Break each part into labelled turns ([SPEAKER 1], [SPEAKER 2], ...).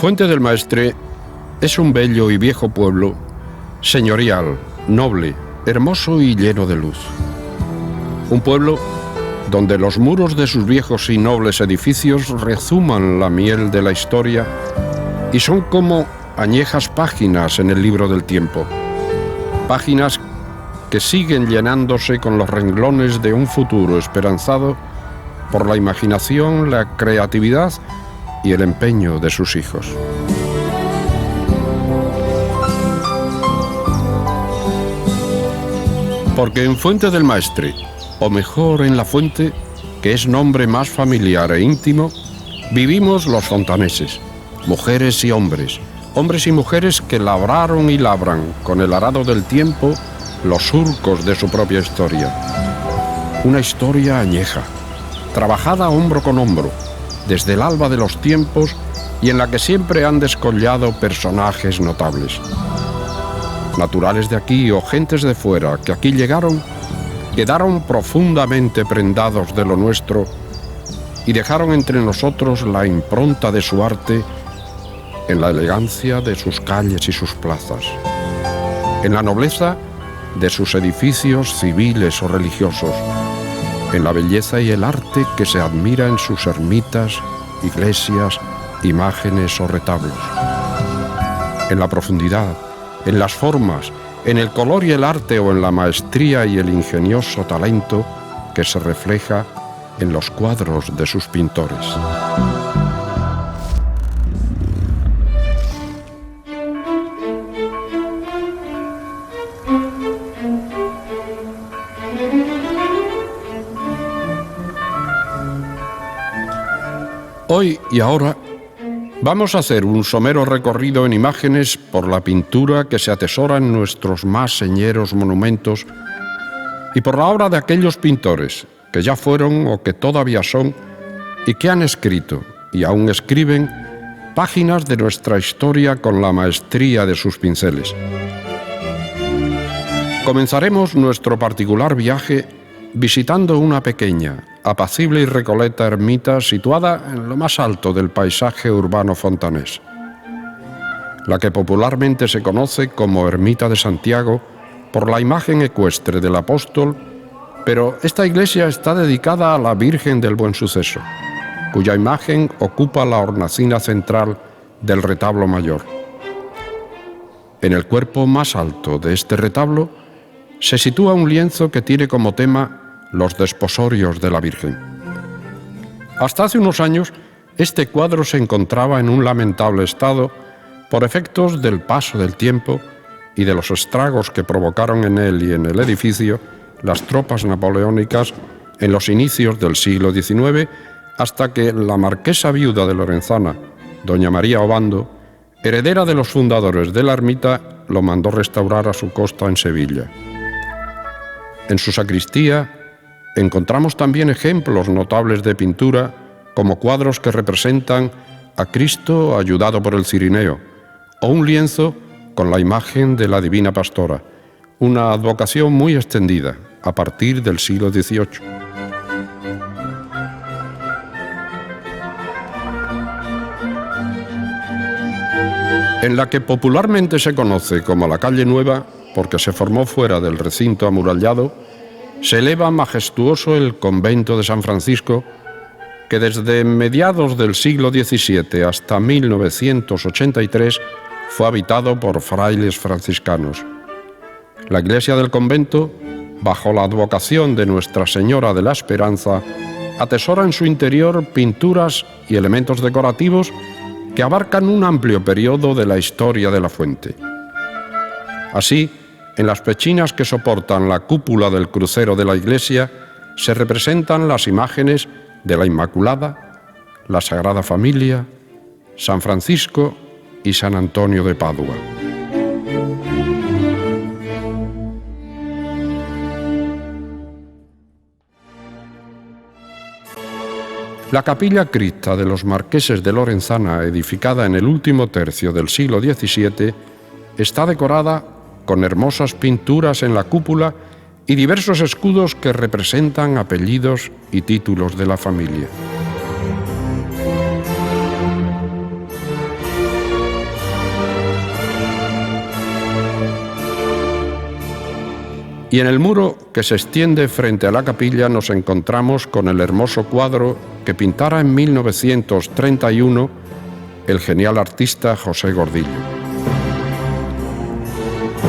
[SPEAKER 1] Fuente del Maestre es un bello y viejo pueblo, señorial, noble, hermoso y lleno de luz. Un pueblo donde los muros de sus viejos y nobles edificios rezuman la miel de la historia y son como añejas páginas en el libro del tiempo. Páginas que siguen llenándose con los renglones de un futuro esperanzado por la imaginación, la creatividad y el empeño de sus hijos. Porque en Fuente del Maestre, o mejor en La Fuente, que es nombre más familiar e íntimo, vivimos los fontaneses, mujeres y hombres, hombres y mujeres que labraron y labran con el arado del tiempo los surcos de su propia historia. Una historia añeja, trabajada hombro con hombro, desde el alba de los tiempos y en la que siempre han descollado personajes notables. Naturales de aquí o gentes de fuera que aquí llegaron, quedaron profundamente prendados de lo nuestro y dejaron entre nosotros la impronta de su arte en la elegancia de sus calles y sus plazas, en la nobleza de sus edificios civiles o religiosos, en la belleza y el arte que se admira en sus ermitas, iglesias, imágenes o retablos, en la profundidad, en las formas, en el color y el arte o en la maestría y el ingenioso talento que se refleja en los cuadros de sus pintores. Hoy y ahora vamos a hacer un somero recorrido en imágenes por la pintura que se atesora en nuestros más señeros monumentos y por la obra de aquellos pintores que ya fueron o que todavía son y que han escrito y aún escriben páginas de nuestra historia con la maestría de sus pinceles. Comenzaremos nuestro particular viaje visitando una pequeña, apacible y recoleta ermita situada en lo más alto del paisaje urbano fontanés, la que popularmente se conoce como Ermita de Santiago por la imagen ecuestre del apóstol, pero esta iglesia está dedicada a la Virgen del Buen Suceso, cuya imagen ocupa la hornacina central del retablo mayor. En el cuerpo más alto de este retablo se sitúa un lienzo que tiene como tema los desposorios de la Virgen. Hasta hace unos años, este cuadro se encontraba en un lamentable estado por efectos del paso del tiempo y de los estragos que provocaron en él y en el edificio las tropas napoleónicas en los inicios del siglo XIX, hasta que la marquesa viuda de Lorenzana, doña María Obando, heredera de los fundadores de la ermita, lo mandó restaurar a su costa en Sevilla. En su sacristía encontramos también ejemplos notables de pintura, como cuadros que representan a Cristo ayudado por el cirineo, o un lienzo con la imagen de la Divina Pastora, una advocación muy extendida a partir del siglo XVIII. En la que popularmente se conoce como la Calle Nueva, porque se formó fuera del recinto amurallado, se eleva majestuoso el convento de San Francisco, que desde mediados del siglo XVII hasta 1983 fue habitado por frailes franciscanos. La iglesia del convento, bajo la advocación de Nuestra Señora de la Esperanza, atesora en su interior pinturas y elementos decorativos que abarcan un amplio periodo de la historia de la fuente. Así, en las pechinas que soportan la cúpula del crucero de la iglesia se representan las imágenes de la Inmaculada, la Sagrada Familia, San Francisco y San Antonio de Padua. La capilla cripta de los marqueses de Lorenzana, edificada en el último tercio del siglo XVII, está decorada con hermosas pinturas en la cúpula y diversos escudos que representan apellidos y títulos de la familia. Y en el muro que se extiende frente a la capilla nos encontramos con el hermoso cuadro que pintara en 1931 el genial artista José Gordillo.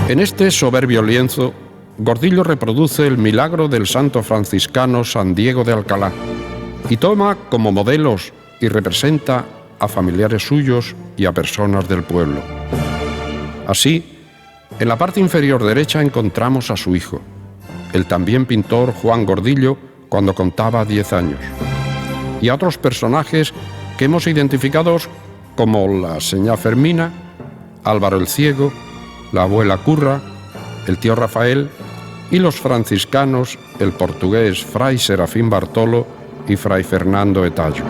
[SPEAKER 1] En este soberbio lienzo, Gordillo reproduce el milagro del santo franciscano San Diego de Alcalá y toma como modelos y representa a familiares suyos y a personas del pueblo. Así, en la parte inferior derecha encontramos a su hijo, el también pintor Juan Gordillo, cuando contaba 10 años, y a otros personajes que hemos identificado como la señá Fermina, Álvaro el Ciego, la abuela Curra, el tío Rafael y los franciscanos, el portugués Fray Serafín Bartolo y Fray Fernando Etallo.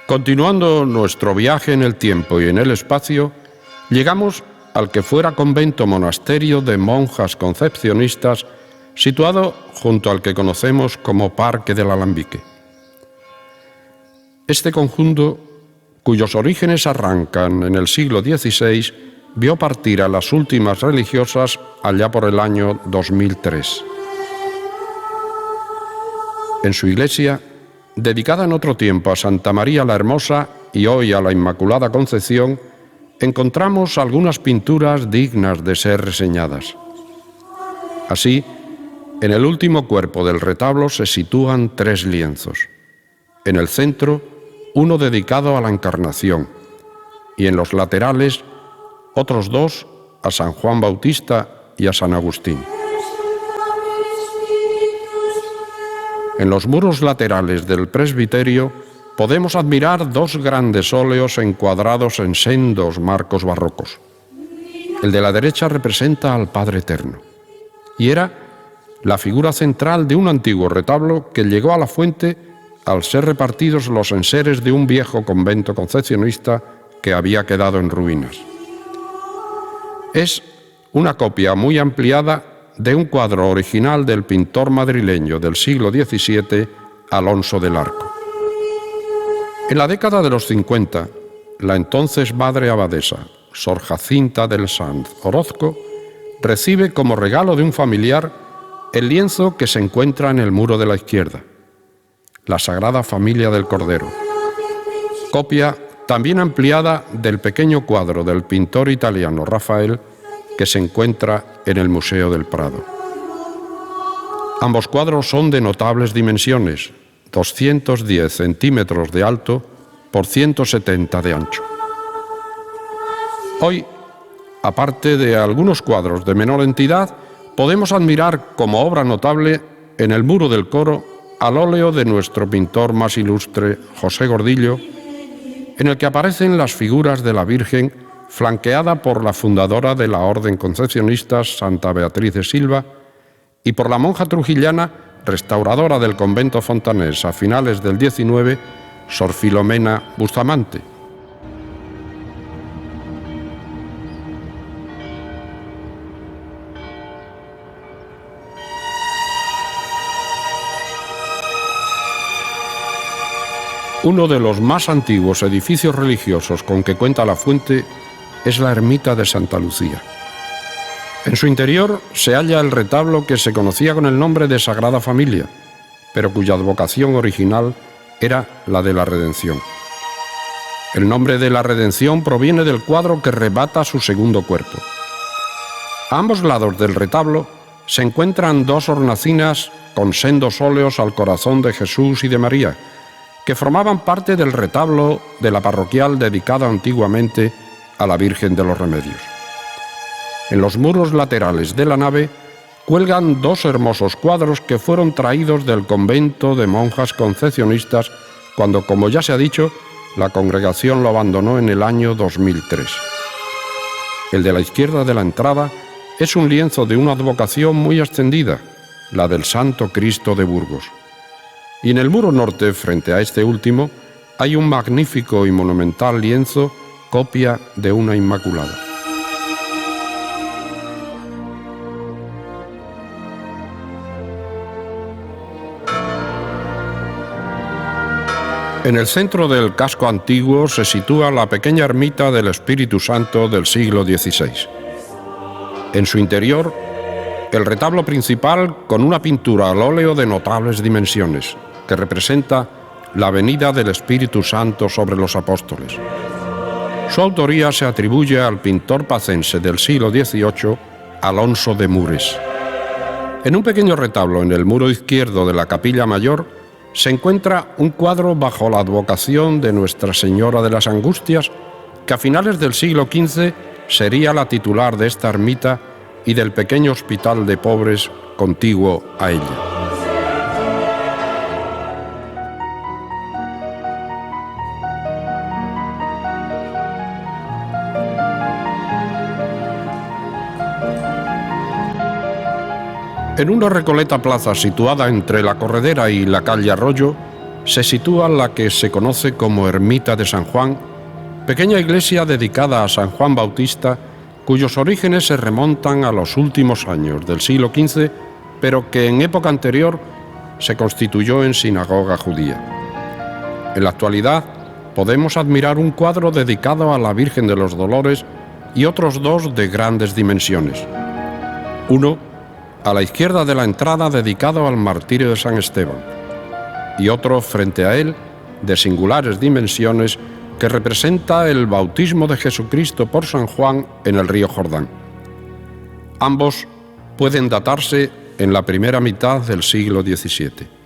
[SPEAKER 1] Continuando nuestro viaje en el tiempo y en el espacio, llegamos al que fuera convento monasterio de monjas concepcionistas, situado junto al que conocemos como Parque del Alambique. Este conjunto, cuyos orígenes arrancan en el siglo XVI, vio partir a las últimas religiosas allá por el año 2003. En su iglesia, dedicada en otro tiempo a Santa María la Hermosa y hoy a la Inmaculada Concepción, encontramos algunas pinturas dignas de ser reseñadas. Así, en el último cuerpo del retablo se sitúan 3 lienzos. En el centro, uno dedicado a la Encarnación, y en los laterales, otros 2 a San Juan Bautista y a San Agustín. En los muros laterales del presbiterio podemos admirar 2 grandes óleos encuadrados en sendos marcos barrocos. El de la derecha representa al Padre Eterno y era la figura central de un antiguo retablo que llegó a la fuente al ser repartidos los enseres de un viejo convento concepcionista que había quedado en ruinas. Es una copia muy ampliada de un cuadro original del pintor madrileño del siglo XVII, Alonso del Arco. En la década de los 50, la entonces madre abadesa, Sor Jacinta del Sanz Orozco, recibe como regalo de un familiar el lienzo que se encuentra en el muro de la izquierda, la Sagrada Familia del Cordero, copia también ampliada del pequeño cuadro del pintor italiano Rafael que se encuentra en el Museo del Prado. Ambos cuadros son de notables dimensiones, 210 centímetros de alto por 170 de ancho. Hoy, aparte de algunos cuadros de menor entidad, podemos admirar como obra notable en el muro del coro al óleo de nuestro pintor más ilustre, José Gordillo, en el que aparecen las figuras de la Virgen flanqueada por la fundadora de la Orden Concepcionista, Santa Beatriz de Silva, y por la monja trujillana, restauradora del convento fontanés a finales del XIX, Sor Filomena Bustamante. Uno de los más antiguos edificios religiosos con que cuenta la fuente es la ermita de Santa Lucía. En su interior se halla el retablo que se conocía con el nombre de Sagrada Familia, pero cuya advocación original era la de la Redención. El nombre de la Redención proviene del cuadro que remata su segundo cuerpo. A ambos lados del retablo se encuentran 2 hornacinas con sendos óleos al corazón de Jesús y de María, que formaban parte del retablo de la parroquial dedicada antiguamente a la Virgen de los Remedios. En los muros laterales de la nave cuelgan 2 hermosos cuadros que fueron traídos del convento de monjas concepcionistas cuando, como ya se ha dicho, la congregación lo abandonó en el año 2003. El de la izquierda de la entrada es un lienzo de una advocación muy extendida, la del Santo Cristo de Burgos. Y en el muro norte, frente a este último, hay un magnífico y monumental lienzo, copia de una Inmaculada. En el centro del casco antiguo se sitúa la pequeña ermita del Espíritu Santo del siglo XVI. En su interior, el retablo principal con una pintura al óleo de notables dimensiones, que representa la venida del Espíritu Santo sobre los apóstoles. Su autoría se atribuye al pintor pacense del siglo XVIII, Alonso de Mures. En un pequeño retablo en el muro izquierdo de la capilla mayor se encuentra un cuadro bajo la advocación de Nuestra Señora de las Angustias, que a finales del siglo XV sería la titular de esta ermita y del pequeño hospital de pobres contiguo a ella. En una recoleta plaza situada entre la Corredera y la calle Arroyo, se sitúa la que se conoce como Ermita de San Juan, pequeña iglesia dedicada a San Juan Bautista, cuyos orígenes se remontan a los últimos años del siglo XV, pero que en época anterior se constituyó en sinagoga judía. En la actualidad podemos admirar un cuadro dedicado a la Virgen de los Dolores y otros dos de grandes dimensiones. Uno a la izquierda de la entrada dedicado al martirio de San Esteban, y otro frente a él de singulares dimensiones que representa el bautismo de Jesucristo por San Juan en el río Jordán. Ambos pueden datarse en la primera mitad del siglo XVII.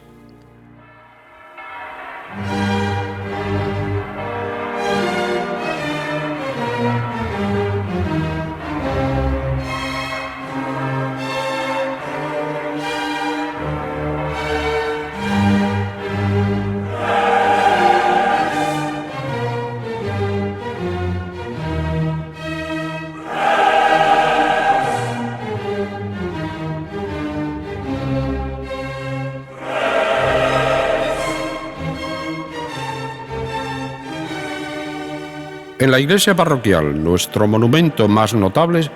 [SPEAKER 1] En la iglesia parroquial, nuestro monumento más notable,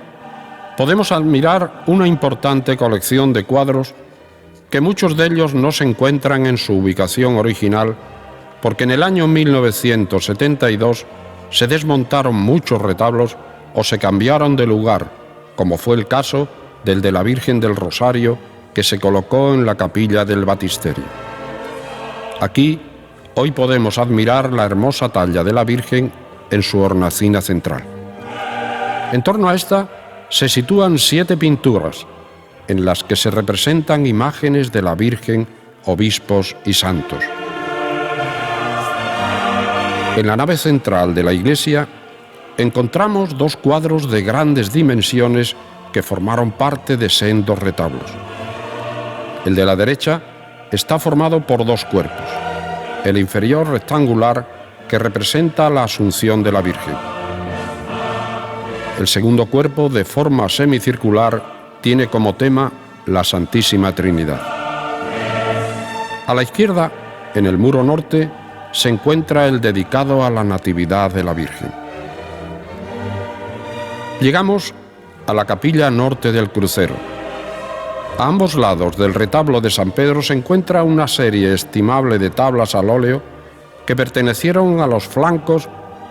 [SPEAKER 1] podemos admirar una importante colección de cuadros que muchos de ellos no se encuentran en su ubicación original porque en el año 1972 se desmontaron muchos retablos o se cambiaron de lugar, como fue el caso del de la Virgen del Rosario que se colocó en la capilla del Baptisterio. Aquí, hoy podemos admirar la hermosa talla de la Virgen en su hornacina central. En torno a esta se sitúan 7 pinturas, en las que se representan imágenes de la Virgen, obispos y santos. En la nave central de la iglesia encontramos 2 cuadros de grandes dimensiones que formaron parte de sendos retablos. El de la derecha está formado por 2 cuerpos, el inferior rectangular que representa la Asunción de la Virgen. El segundo cuerpo, de forma semicircular, tiene como tema la Santísima Trinidad. A la izquierda, en el muro norte, se encuentra el dedicado a la Natividad de la Virgen. Llegamos a la capilla norte del crucero. A ambos lados del retablo de San Pedro se encuentra una serie estimable de tablas al óleo que pertenecieron a los flancos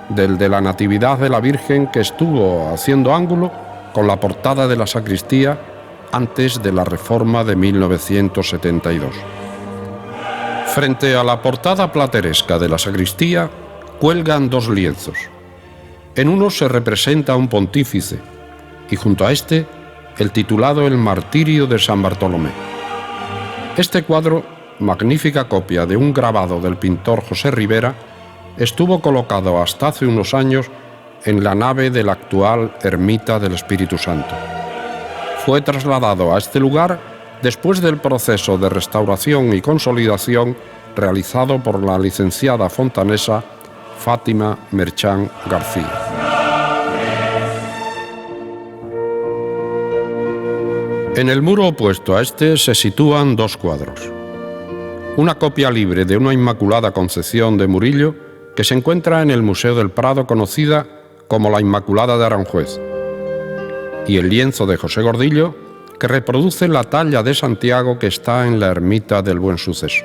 [SPEAKER 1] del de la Natividad de la Virgen, que estuvo haciendo ángulo con la portada de la sacristía antes de la reforma de 1972. Frente a la portada plateresca de la sacristía cuelgan 2 lienzos. En uno se representa a un pontífice y junto a este el titulado El martirio de San Bartolomé. Este cuadro, magnífica copia de un grabado del pintor José Rivera, estuvo colocado hasta hace unos años en la nave de la actual Ermita del Espíritu Santo. Fue trasladado a este lugar después del proceso de restauración y consolidación realizado por la licenciada fontanesa Fátima Merchán García. En el muro opuesto a este se sitúan 2 cuadros. Una copia libre de una Inmaculada Concepción de Murillo que se encuentra en el Museo del Prado, conocida como la Inmaculada de Aranjuez, y el lienzo de José Gordillo que reproduce la talla de Santiago que está en la ermita del Buen Suceso.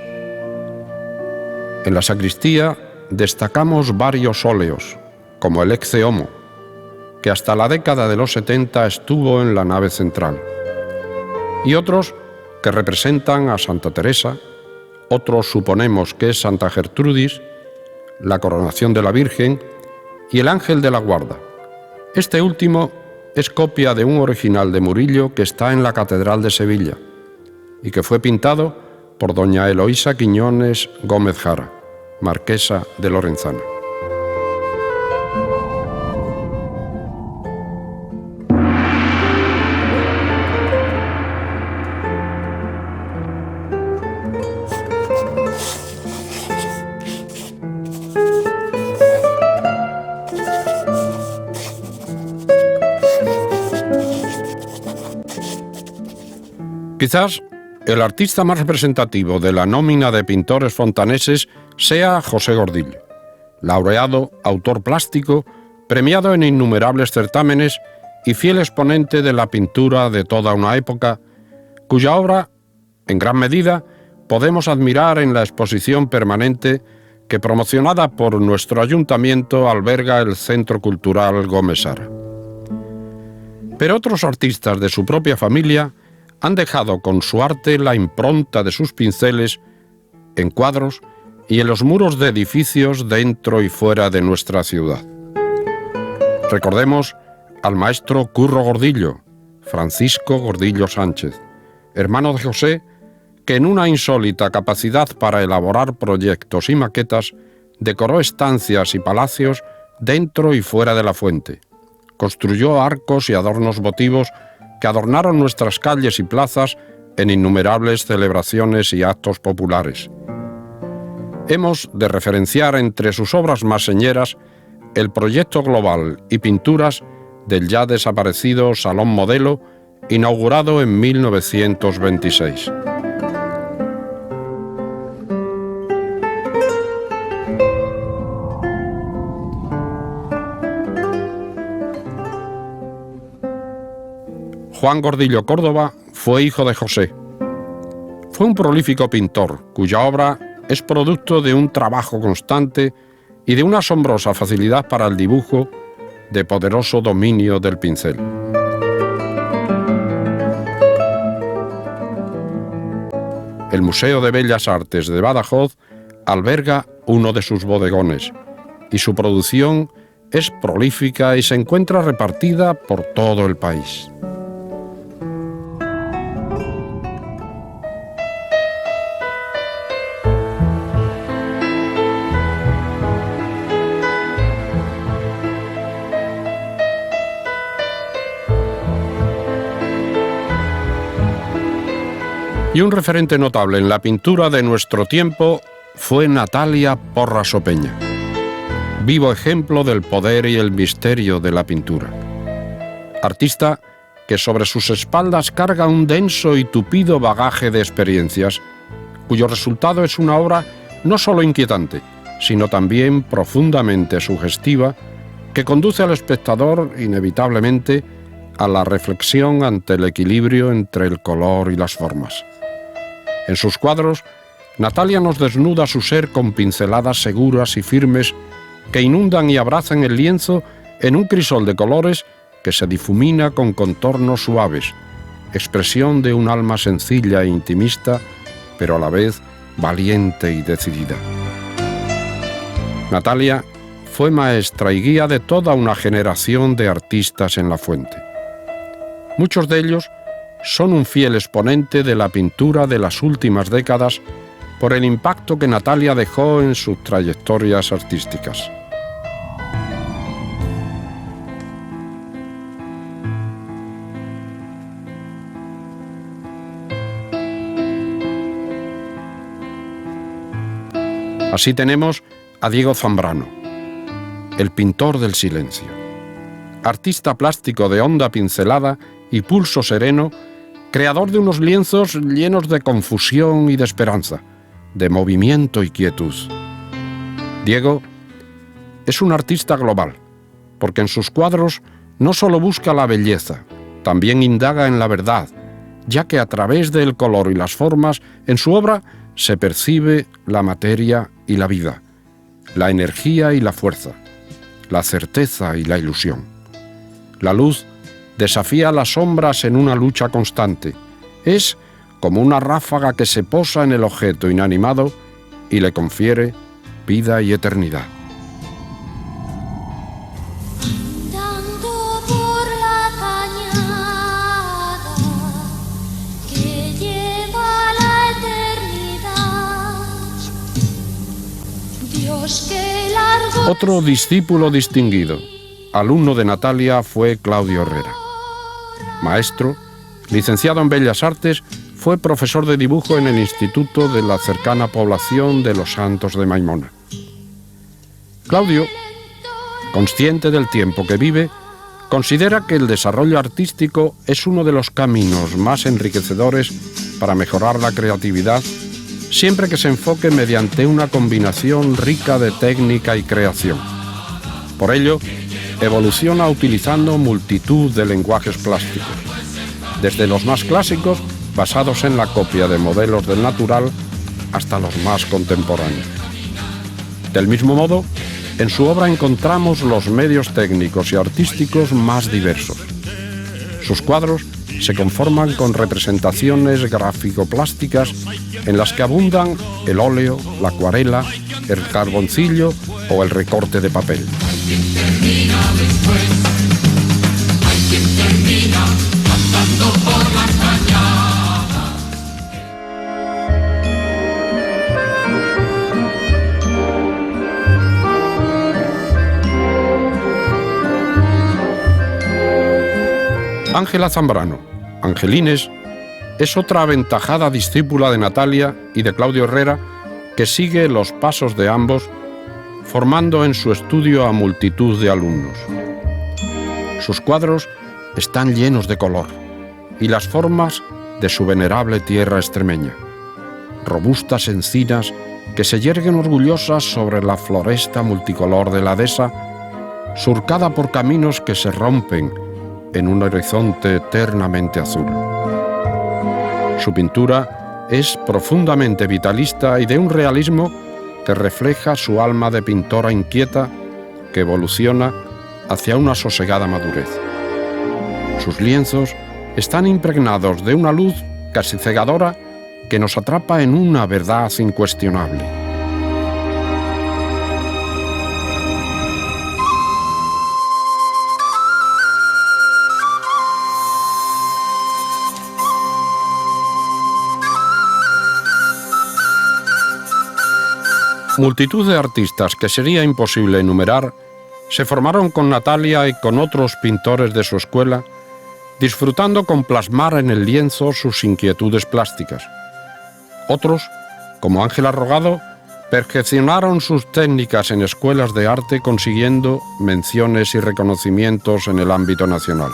[SPEAKER 1] En la sacristía destacamos varios óleos, como el Ecce Homo, que hasta la década de los 70 estuvo en la nave central, y otros que representan a Santa Teresa, otros suponemos que es Santa Gertrudis, la coronación de la Virgen y el Ángel de la Guarda. Este último es copia de un original de Murillo que está en la Catedral de Sevilla y que fue pintado por doña Eloísa Quiñones Gómez Jara, marquesa de Lorenzana. Quizás el artista más representativo de la nómina de pintores fontaneses sea José Gordillo, laureado, autor plástico, premiado en innumerables certámenes y fiel exponente de la pintura de toda una época, cuya obra, en gran medida, podemos admirar en la exposición permanente que, promocionada por nuestro ayuntamiento, alberga el Centro Cultural Gómez Sara. Pero otros artistas de su propia familia han dejado con su arte la impronta de sus pinceles en cuadros y en los muros de edificios dentro y fuera de nuestra ciudad. Recordemos al maestro Curro Gordillo, Francisco Gordillo Sánchez, hermano de José, que en una insólita capacidad para elaborar proyectos y maquetas decoró estancias y palacios dentro y fuera de la fuente. Construyó arcos y adornos votivos que adornaron nuestras calles y plazas en innumerables celebraciones y actos populares. Hemos de referenciar entre sus obras más señeras el proyecto global y pinturas del ya desaparecido Salón Modelo, inaugurado en 1926. Juan Gordillo Córdoba fue hijo de José. Fue un prolífico pintor, cuya obra es producto de un trabajo constante y de una asombrosa facilidad para el dibujo, de poderoso dominio del pincel. El Museo de Bellas Artes de Badajoz alberga uno de sus bodegones y su producción es prolífica y se encuentra repartida por todo el país. Y un referente notable en la pintura de nuestro tiempo fue Natalia Porras Opeña, vivo ejemplo del poder y el misterio de la pintura. Artista que sobre sus espaldas carga un denso y tupido bagaje de experiencias, cuyo resultado es una obra no solo inquietante, sino también profundamente sugestiva, que conduce al espectador inevitablemente a la reflexión ante el equilibrio entre el color y las formas. En sus cuadros, Natalia nos desnuda su ser con pinceladas seguras y firmes que inundan y abrazan el lienzo en un crisol de colores que se difumina con contornos suaves, expresión de un alma sencilla e intimista, pero a la vez valiente y decidida. Natalia fue maestra y guía de toda una generación de artistas en la fuente. Muchos de ellos son un fiel exponente de la pintura de las últimas décadas por el impacto que Natalia dejó en sus trayectorias artísticas. Así tenemos a Diego Zambrano, el pintor del silencio, artista plástico de honda pincelada y pulso sereno, creador de unos lienzos llenos de confusión y de esperanza, de movimiento y quietud. Diego es un artista global, porque en sus cuadros no solo busca la belleza, también indaga en la verdad, ya que a través del color y las formas, en su obra se percibe la materia y la vida, la energía y la fuerza, la certeza y la ilusión. La luz desafía las sombras en una lucha constante. Es como una ráfaga que se posa en el objeto inanimado y le confiere vida y eternidad.
[SPEAKER 2] Andando por la cañada que lleva a la eternidad, Dios que largo...
[SPEAKER 1] Otro discípulo distinguido, alumno de Natalia, fue Claudio Herrera. Maestro, licenciado en Bellas Artes, fue profesor de dibujo en el Instituto de la cercana población de Los Santos de Maimona. Claudio, consciente del tiempo que vive, considera que el desarrollo artístico es uno de los caminos más enriquecedores para mejorar la creatividad, siempre que se enfoque mediante una combinación rica de técnica y creación. Por ello, evoluciona utilizando multitud de lenguajes plásticos, desde los más clásicos, basados en la copia de modelos del natural, hasta los más contemporáneos. Del mismo modo, en su obra encontramos los medios técnicos y artísticos más diversos. Sus cuadros se conforman con representaciones gráfico-plásticas en las que abundan el óleo, la acuarela, el carboncillo o el recorte de papel. Ángela Zambrano, Angelines, es otra aventajada discípula de Natalia y de Claudio Herrera que sigue los pasos de ambos, formando en su estudio a multitud de alumnos. Sus cuadros están llenos de color y las formas de su venerable tierra extremeña. Robustas encinas que se yerguen orgullosas sobre la floresta multicolor de la dehesa, surcada por caminos que se rompen en un horizonte eternamente azul. Su pintura es profundamente vitalista y de un realismo que refleja su alma de pintora inquieta que evoluciona hacia una sosegada madurez. Sus lienzos están impregnados de una luz casi cegadora que nos atrapa en una verdad incuestionable. Multitud de artistas que sería imposible enumerar se formaron con Natalia y con otros pintores de su escuela, disfrutando con plasmar en el lienzo sus inquietudes plásticas. Otros, como Ángela Rogado, perfeccionaron sus técnicas en escuelas de arte consiguiendo menciones y reconocimientos en el ámbito nacional.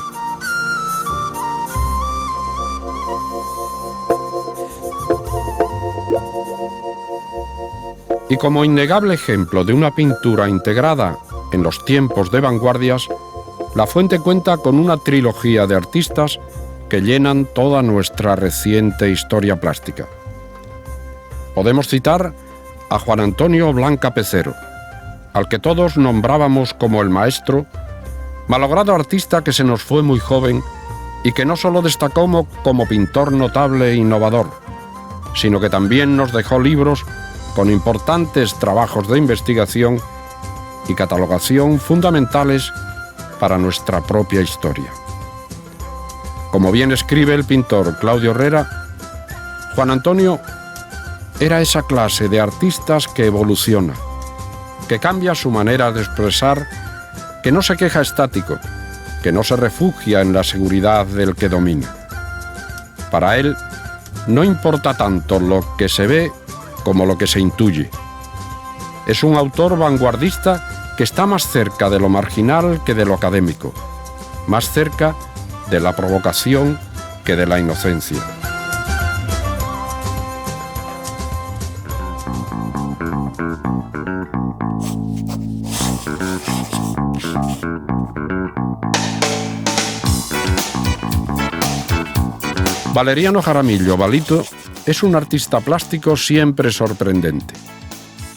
[SPEAKER 1] Y como innegable ejemplo de una pintura integrada en los tiempos de vanguardias, La Fuente cuenta con una trilogía de artistas que llenan toda nuestra reciente historia plástica. Podemos citar a Juan Antonio Blanca Pecero, al que todos nombrábamos como el maestro, malogrado artista que se nos fue muy joven y que no solo destacó como pintor notable e innovador, sino que también nos dejó libros con importantes trabajos de investigación y catalogación fundamentales para nuestra propia historia. Como bien escribe el pintor Claudio Herrera, Juan Antonio era esa clase de artistas que evoluciona, que cambia su manera de expresar, que no se queja estático, que no se refugia en la seguridad del que domina. Para él, no importa tanto lo que se ve como lo que se intuye. Es un autor vanguardista que está más cerca de lo marginal que de lo académico, más cerca de la provocación que de la inocencia. Valeriano Jaramillo Balito es un artista plástico siempre sorprendente.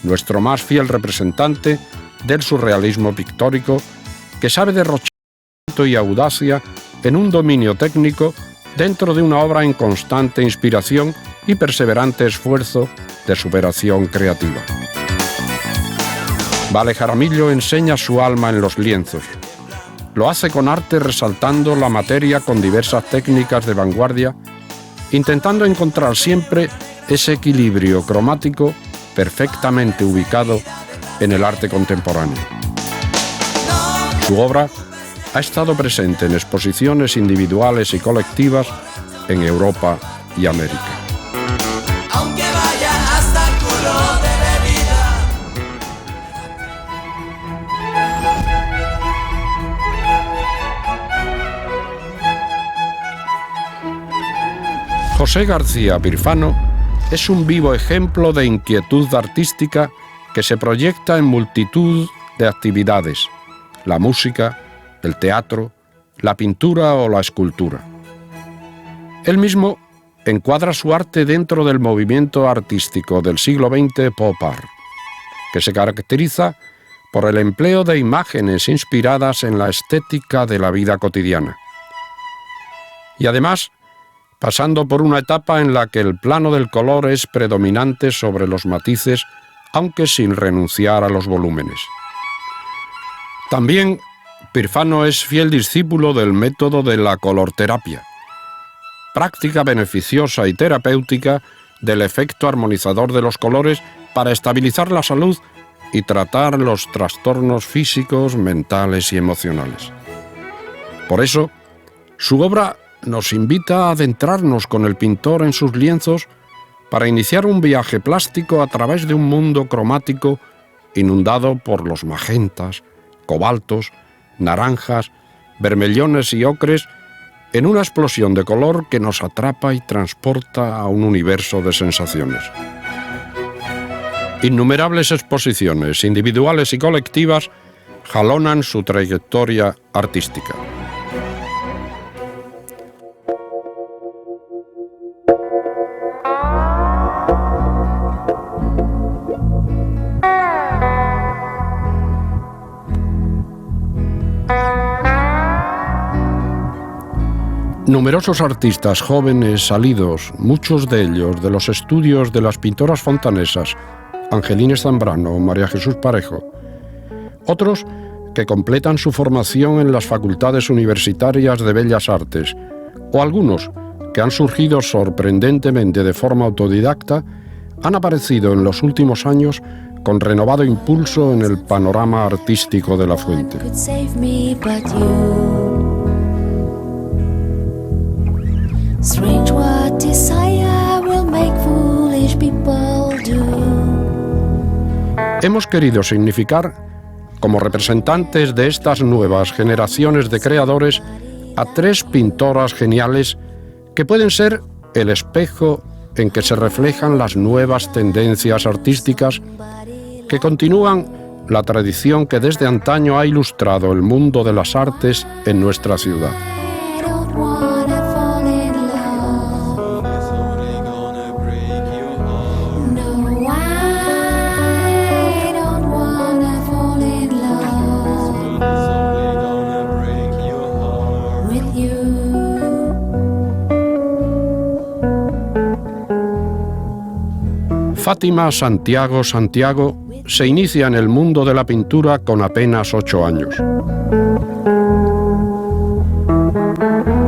[SPEAKER 1] nuestro más fiel representante del surrealismo pictórico, que sabe derrochar talento y audacia en un dominio técnico dentro de una obra en constante inspiración y perseverante esfuerzo de superación creativa. Vale Jaramillo enseña su alma en los lienzos. Lo hace con arte resaltando la materia con diversas técnicas de vanguardia, intentando encontrar siempre ese equilibrio cromático perfectamente ubicado en el arte contemporáneo. Su obra ha estado presente en exposiciones individuales y colectivas en Europa y América.
[SPEAKER 3] Aunque vaya hasta el culo de bebida.
[SPEAKER 1] José García Pirfano es un vivo ejemplo de inquietud artística que se proyecta en multitud de actividades: la música, el teatro, la pintura o la escultura. Él mismo encuadra su arte dentro del movimiento artístico del siglo XX pop art, que se caracteriza por el empleo de imágenes inspiradas en la estética de la vida cotidiana. Y además, pasando por una etapa en la que el plano del color es predominante sobre los matices, aunque sin renunciar a los volúmenes. También Pirfano es fiel discípulo del método de la colorterapia, práctica beneficiosa y terapéutica del efecto armonizador de los colores para estabilizar la salud y tratar los trastornos físicos, mentales y emocionales. Por eso, su obra nos invita a adentrarnos con el pintor en sus lienzos para iniciar un viaje plástico a través de un mundo cromático inundado por los magentas, cobaltos, naranjas, vermellones y ocres, en una explosión de color que nos atrapa y transporta a un universo de sensaciones. Innumerables exposiciones individuales y colectivas jalonan su trayectoria artística. Numerosos artistas jóvenes salidos, muchos de ellos de los estudios de las pintoras fontanesas Angelines Zambrano o María Jesús Parejo, otros que completan su formación en las facultades universitarias de Bellas Artes, o algunos que han surgido sorprendentemente de forma autodidacta, han aparecido en los últimos años con renovado impulso en el panorama artístico de la Fuente. Strange what desire will make foolish people do. Hemos querido significar, como representantes de estas nuevas generaciones de creadores, a tres pintoras geniales que pueden ser el espejo en que se reflejan las nuevas tendencias artísticas que continúan la tradición que desde antaño ha ilustrado el mundo de las artes en nuestra ciudad. Fátima Santiago se inicia en el mundo de la pintura con apenas 8 años.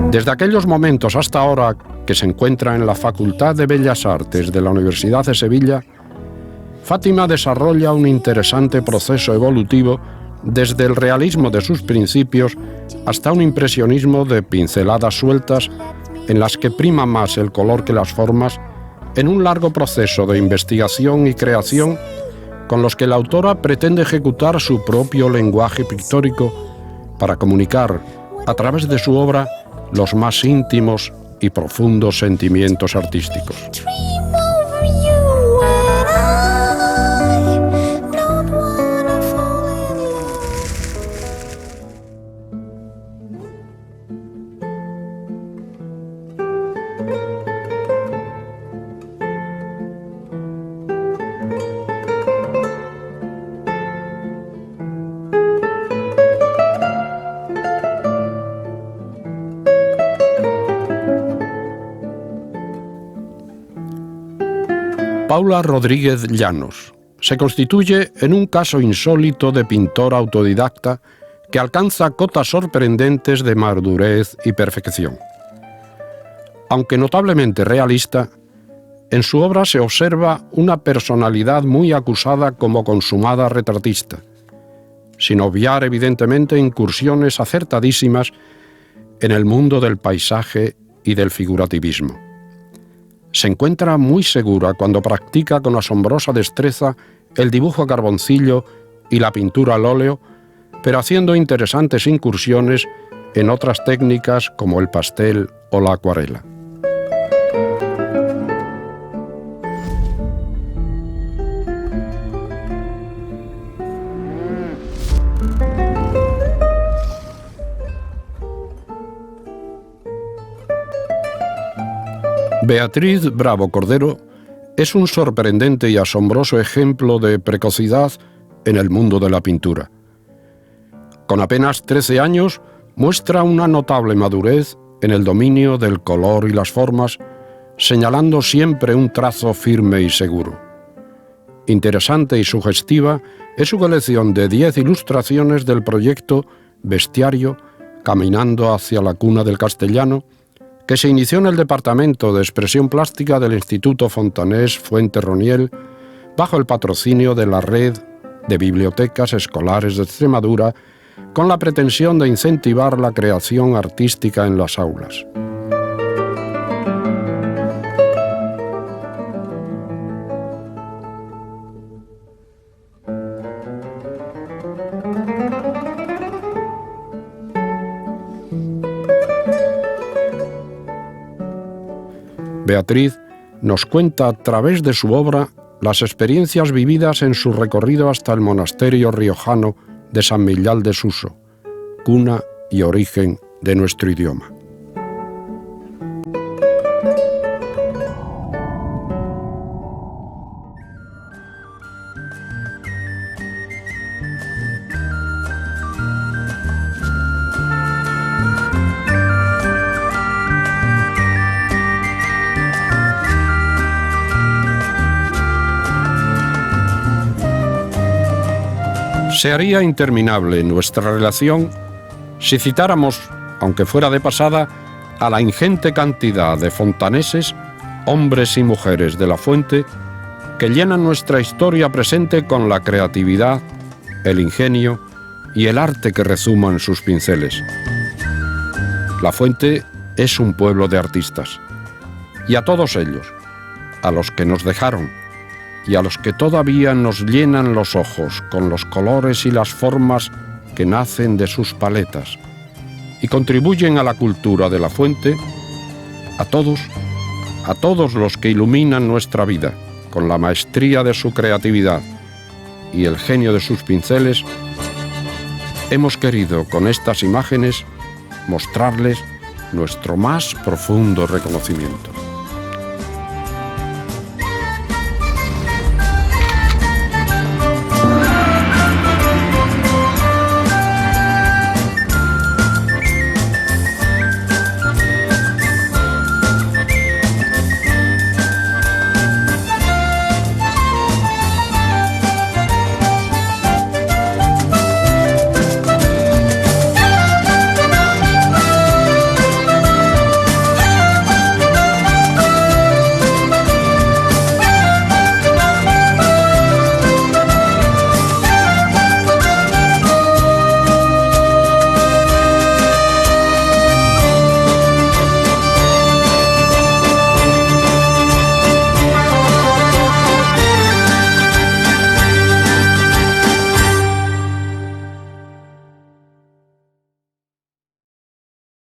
[SPEAKER 1] Desde aquellos momentos hasta ahora que se encuentra en la Facultad de Bellas Artes de la Universidad de Sevilla, Fátima desarrolla un interesante proceso evolutivo desde el realismo de sus principios hasta un impresionismo de pinceladas sueltas en las que prima más el color que las formas, en un largo proceso de investigación y creación con los que la autora pretende ejecutar su propio lenguaje pictórico para comunicar, a través de su obra, los más íntimos y profundos sentimientos artísticos. Paula Rodríguez Llanos se constituye en un caso insólito de pintor autodidacta que alcanza cotas sorprendentes de madurez y perfección. Aunque notablemente realista, en su obra se observa una personalidad muy acusada como consumada retratista, sin obviar evidentemente incursiones acertadísimas en el mundo del paisaje y del figurativismo. Se encuentra muy segura cuando practica con asombrosa destreza el dibujo a carboncillo y la pintura al óleo, pero haciendo interesantes incursiones en otras técnicas como el pastel o la acuarela. Beatriz Bravo Cordero es un sorprendente y asombroso ejemplo de precocidad en el mundo de la pintura. Con apenas 13 años muestra una notable madurez en el dominio del color y las formas, señalando siempre un trazo firme y seguro. Interesante y sugestiva es su colección de 10 ilustraciones del proyecto Bestiario, caminando hacia la cuna del castellano, que se inició en el Departamento de Expresión Plástica del Instituto Fontanés Fuente Roniel, bajo el patrocinio de la Red de Bibliotecas Escolares de Extremadura, con la pretensión de incentivar la creación artística en las aulas. Beatriz nos cuenta a través de su obra las experiencias vividas en su recorrido hasta el monasterio riojano de San Millán de Suso, cuna y origen de nuestro idioma. Se haría interminable nuestra relación si citáramos, aunque fuera de pasada, a la ingente cantidad de fontaneses, hombres y mujeres de la fuente, que llenan nuestra historia presente con la creatividad, el ingenio y el arte que rezuma en sus pinceles. La fuente es un pueblo de artistas, y a todos ellos, a los que nos dejaron, y a los que todavía nos llenan los ojos con los colores y las formas que nacen de sus paletas y contribuyen a la cultura de la fuente, a todos los que iluminan nuestra vida con la maestría de su creatividad y el genio de sus pinceles, hemos querido con estas imágenes mostrarles nuestro más profundo reconocimiento.